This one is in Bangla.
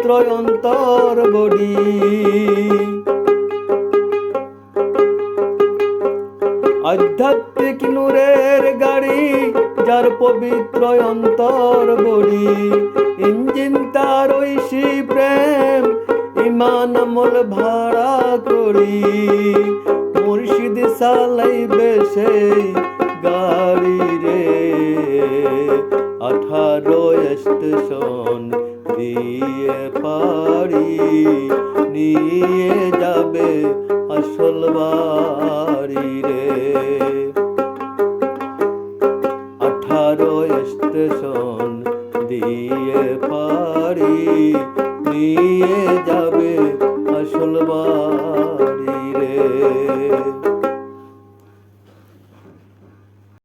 পবিত্র অন্তর বড়ি। আধ্যাত্মিক নূরের গাড়ি যার পবিত্র অন্তর বড়ি। ইঞ্জিন তার ঐশী প্রেম ইমান আমল ভাড়া করি। মুর্শিদ চালাইবে সেই গাড়ি রে, 18 স্টেশন দিয়ে পাড়ি নিয়ে যাবে আসল বাড়ি রে। 18 স্টেশন দিয়ে পাড়ি নিয়ে যাবে আসল বাড়ি রে।